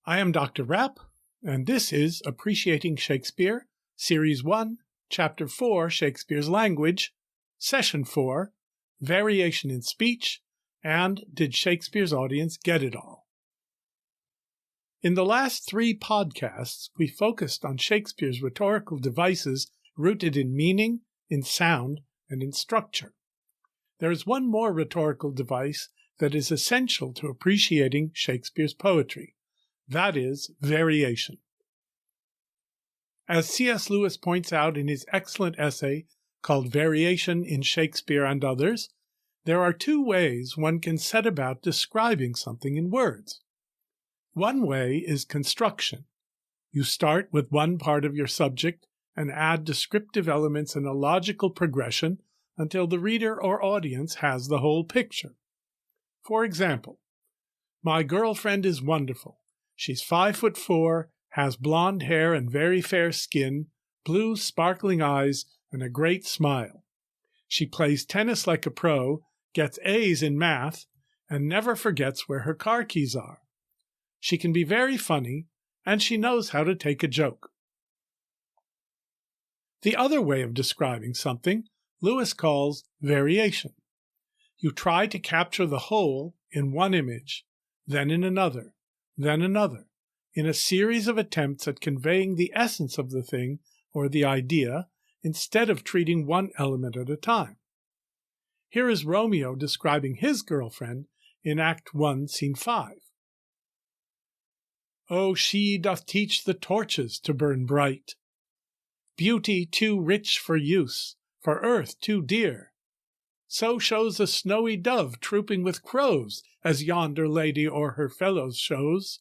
I am Dr. Rapp, and this is Appreciating Shakespeare, Series 1, Chapter 4, Shakespeare's Language, Session 4, Variation in Speech, and Did Shakespeare's Audience Get It All? In the last 3 podcasts, we focused on Shakespeare's rhetorical devices rooted in meaning, in sound, and in structure. There is one more rhetorical device that is essential to appreciating Shakespeare's poetry. That is variation. As C.S. Lewis points out in his excellent essay called Variation in Shakespeare and Others, there are 2 ways one can set about describing something in words. One way is construction. You start with one part of your subject and add descriptive elements in a logical progression until the reader or audience has the whole picture. For example, my girlfriend is wonderful. She's 5'4", has blonde hair and very fair skin, blue sparkling eyes, and a great smile. She plays tennis like a pro, gets A's in math, and never forgets where her car keys are. She can be very funny, and she knows how to take a joke. The other way of describing something, Lewis calls variation. You try to capture the whole in one image, then in another, in a series of attempts at conveying the essence of the thing or the idea instead of treating one element at a time. Here is Romeo describing his girlfriend in Act 1, Scene 5. Oh, she doth teach the torches to burn bright, beauty too rich for use, for earth too dear. So shows a snowy dove trooping with crows, as yonder lady o'er her fellows shows.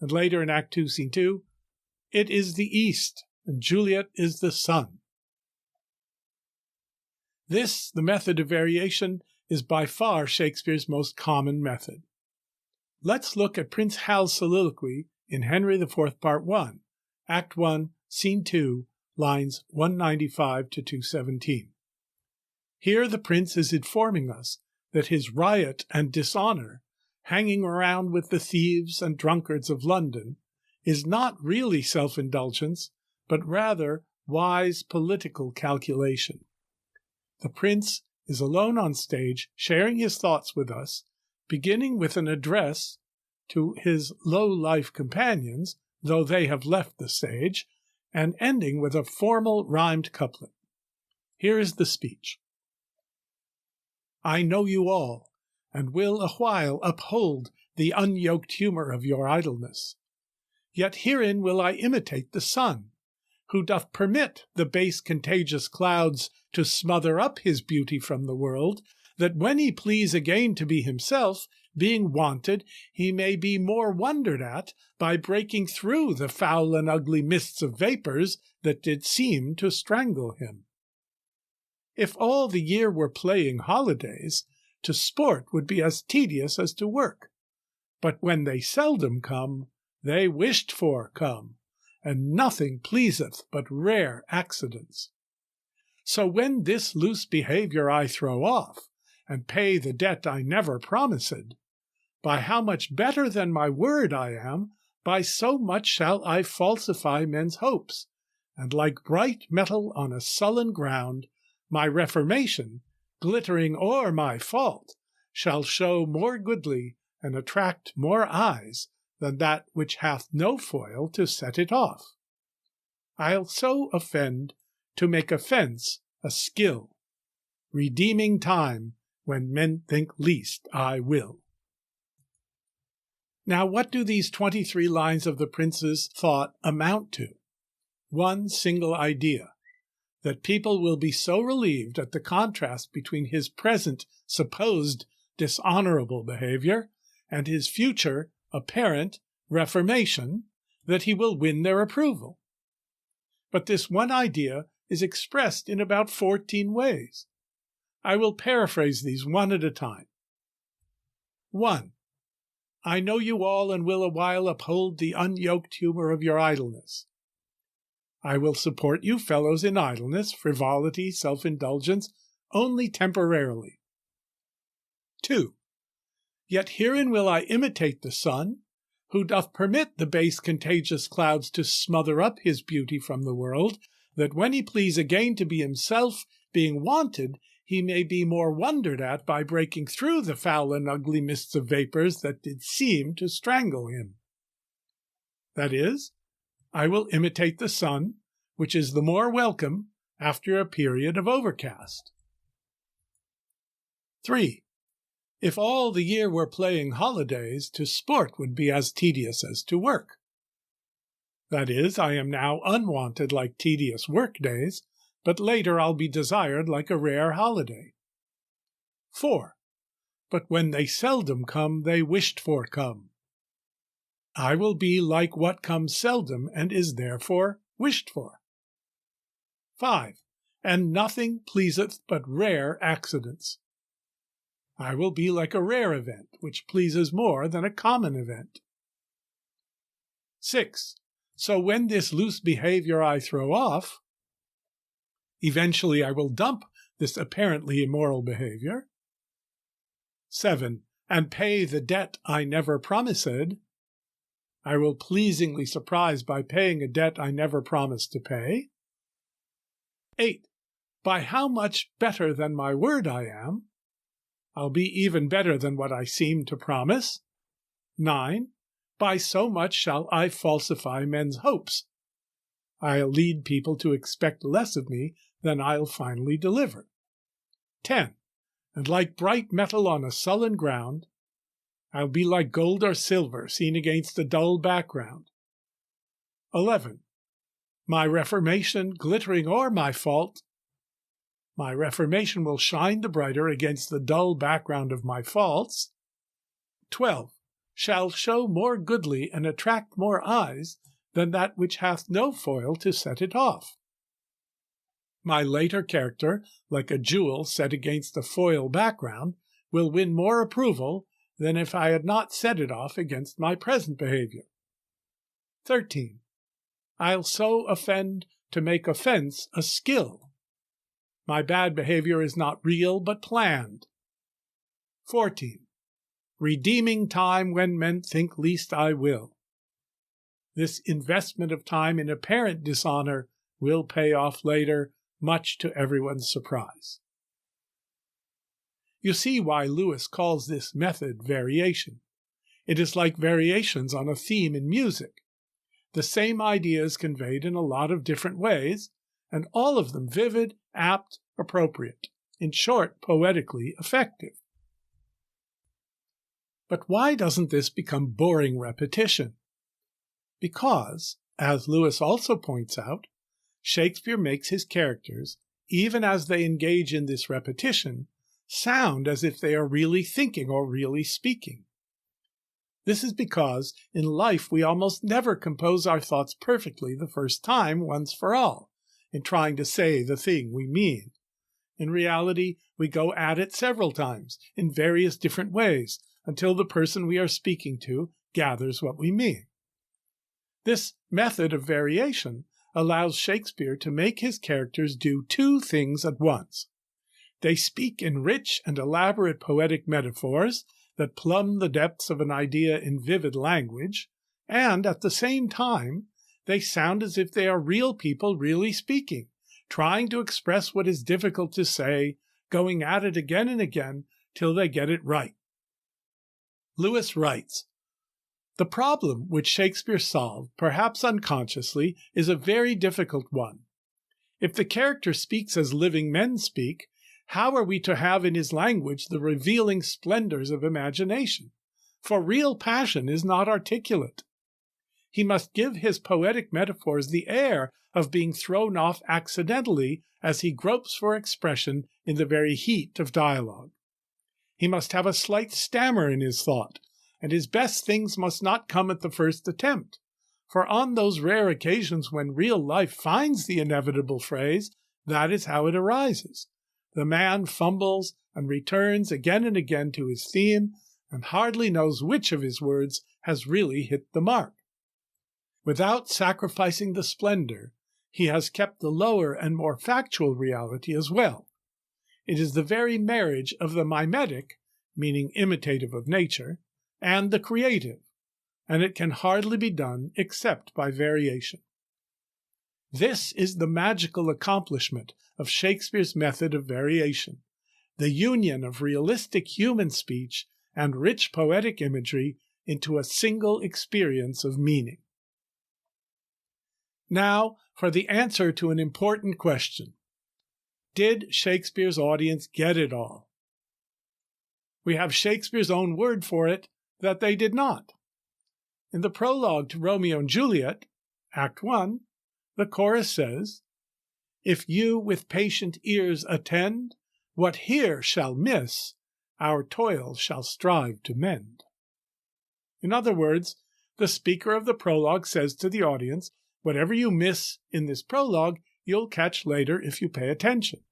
And later in Act 2, Scene 2, it is the east, and Juliet is the sun. This, the method of variation, is by far Shakespeare's most common method. Let's look at Prince Hal's soliloquy in Henry IV, Part 1, Act 1, Scene 2, lines 195 to 217. Here the prince is informing us that his riot and dishonor, hanging around with the thieves and drunkards of London, is not really self-indulgence, but rather wise political calculation. The prince is alone on stage, sharing his thoughts with us, beginning with an address to his low-life companions, though they have left the stage, and ending with a formal rhymed couplet. Here is the speech. I know you all, and will a while uphold the unyoked humor of your idleness. Yet herein will I imitate the sun, who doth permit the base contagious clouds to smother up his beauty from the world, that when he please again to be himself, being wanted, he may be more wondered at by breaking through the foul and ugly mists of vapours that did seem to strangle him. If all the year were playing holidays, to sport would be as tedious as to work. But when they seldom come, they wished for come, and nothing pleaseth but rare accidents. So when this loose behaviour I throw off, and pay the debt I never promised, by how much better than my word I am, by so much shall I falsify men's hopes, and like bright metal on a sullen ground, my reformation, glittering o'er my fault, shall show more goodly and attract more eyes than that which hath no foil to set it off. I'll so offend to make offence a skill, redeeming time when men think least I will. Now what do these 23 lines of the prince's thought amount to? One single idea, that people will be so relieved at the contrast between his present supposed dishonorable behavior and his future apparent reformation that he will win their approval. But this one idea is expressed in about 14 ways. I will paraphrase these one at a time. 1. I know you all and will a while uphold the unyoked humor of your idleness. I will support you fellows in idleness, frivolity, self-indulgence, only temporarily. 2. Yet herein will I imitate the sun, who doth permit the base contagious clouds to smother up his beauty from the world, that when he please again to be himself, being wanted, he may be more wondered at by breaking through the foul and ugly mists of vapours that did seem to strangle him. That is, I will imitate the sun, which is the more welcome after a period of overcast. 3. If all the year were playing holidays, to sport would be as tedious as to work. That is, I am now unwanted like tedious work days, but later I'll be desired like a rare holiday. 4. But when they seldom come, they wished for come. I will be like what comes seldom and is therefore wished for. 5. And nothing pleaseth but rare accidents. I will be like a rare event, which pleases more than a common event. 6. So when this loose behavior I throw off, eventually I will dump this apparently immoral behavior. 7. And pay the debt I never promised. I will pleasingly surprise by paying a debt I never promised to pay. 8. By how much better than my word I am, I'll be even better than what I seem to promise. 9. By so much shall I falsify men's hopes. I'll lead people to expect less of me than I'll finally deliver. 10. And like bright metal on a sullen ground, I'll be like gold or silver seen against a dull background. 11. My reformation glittering o'er my fault, my reformation will shine the brighter against the dull background of my faults. 12. Shall show more goodly and attract more eyes than that which hath no foil to set it off. My later character, like a jewel set against a foil background, will win more approval than if I had not set it off against my present behavior. 13. I'll so offend to make offense a skill. My bad behavior is not real but planned. 14. Redeeming time when men think least I will. This investment of time in apparent dishonor will pay off later, much to everyone's surprise. You see why Lewis calls this method variation. It is like variations on a theme in music. The same idea is conveyed in a lot of different ways, and all of them vivid, apt, appropriate, in short, poetically effective. But why doesn't this become boring repetition? Because, as Lewis also points out, Shakespeare makes his characters, even as they engage in this repetition, sound as if they are really thinking or really speaking. This is because in life we almost never compose our thoughts perfectly the first time once for all, in trying to say the thing we mean. In reality, we go at it several times, in various different ways, until the person we are speaking to gathers what we mean. This method of variation allows Shakespeare to make his characters do two things at once. They speak in rich and elaborate poetic metaphors that plumb the depths of an idea in vivid language, and at the same time, they sound as if they are real people really speaking, trying to express what is difficult to say, going at it again and again till they get it right. Lewis writes, "The problem which Shakespeare solved, perhaps unconsciously, is a very difficult one. If the character speaks as living men speak, how are we to have in his language the revealing splendors of imagination? For real passion is not articulate. He must give his poetic metaphors the air of being thrown off accidentally as he gropes for expression in the very heat of dialogue. He must have a slight stammer in his thought, and his best things must not come at the first attempt. For on those rare occasions when real life finds the inevitable phrase, that is how it arises. The man fumbles and returns again and again to his theme, and hardly knows which of his words has really hit the mark. Without sacrificing the splendor, he has kept the lower and more factual reality as well. It is the very marriage of the mimetic, meaning imitative of nature, and the creative, and it can hardly be done except by variation. This is the magical accomplishment of Shakespeare's method of variation, the union of realistic human speech and rich poetic imagery into a single experience of meaning. Now, for the answer to an important question. Did Shakespeare's audience get it all? We have Shakespeare's own word for it, that they did not. In the prologue to Romeo and Juliet, Act 1, the chorus says, "If you with patient ears attend, what here shall miss, our toil shall strive to mend." In other words, the speaker of the prologue says to the audience, whatever you miss in this prologue, you'll catch later if you pay attention.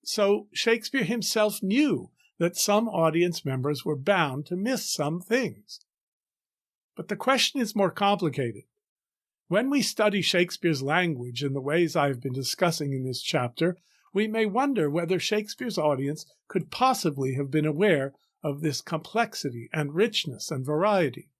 So Shakespeare himself knew that some audience members were bound to miss some things. But the question is more complicated. When we study Shakespeare's language in the ways I have been discussing in this chapter, we may wonder whether Shakespeare's audience could possibly have been aware of this complexity and richness and variety.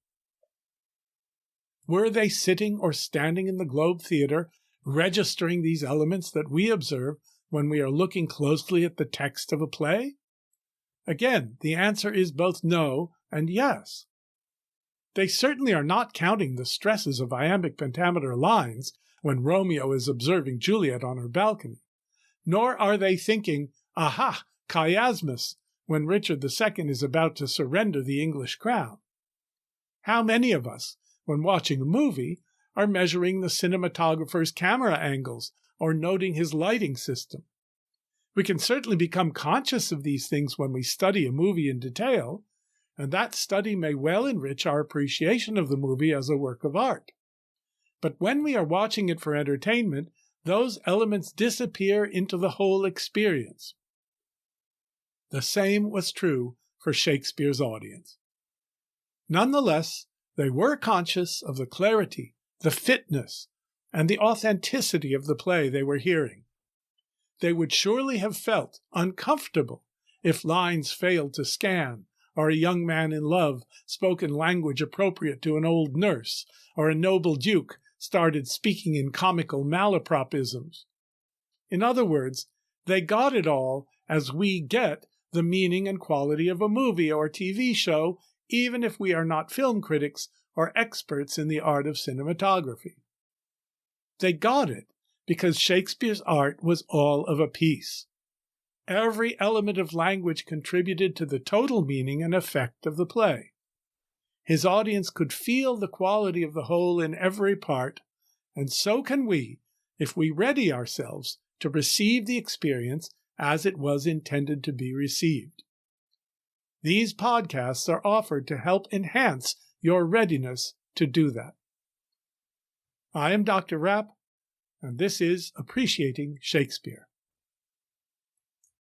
Were they sitting or standing in the Globe Theatre, registering these elements that we observe when we are looking closely at the text of a play? Again, the answer is both no and yes. They certainly are not counting the stresses of iambic pentameter lines when Romeo is observing Juliet on her balcony, nor are they thinking, aha, chiasmus, when Richard II is about to surrender the English crown. How many of us, when watching a movie, are measuring the cinematographer's camera angles or noting his lighting system? We can certainly become conscious of these things when we study a movie in detail, and that study may well enrich our appreciation of the movie as a work of art. But when we are watching it for entertainment, those elements disappear into the whole experience. The same was true for Shakespeare's audience. Nonetheless, they were conscious of the clarity, the fitness, and the authenticity of the play they were hearing. They would surely have felt uncomfortable if lines failed to scan, or a young man in love spoke in language appropriate to an old nurse, or a noble duke started speaking in comical malapropisms. In other words, they got it all as we get the meaning and quality of a movie or TV show, even if we are not film critics or experts in the art of cinematography. They got it because Shakespeare's art was all of a piece. Every element of language contributed to the total meaning and effect of the play. His audience could feel the quality of the whole in every part, and so can we if we ready ourselves to receive the experience as it was intended to be received. These podcasts are offered to help enhance your readiness to do that. I am Dr. Rapp, and this is Appreciating Shakespeare.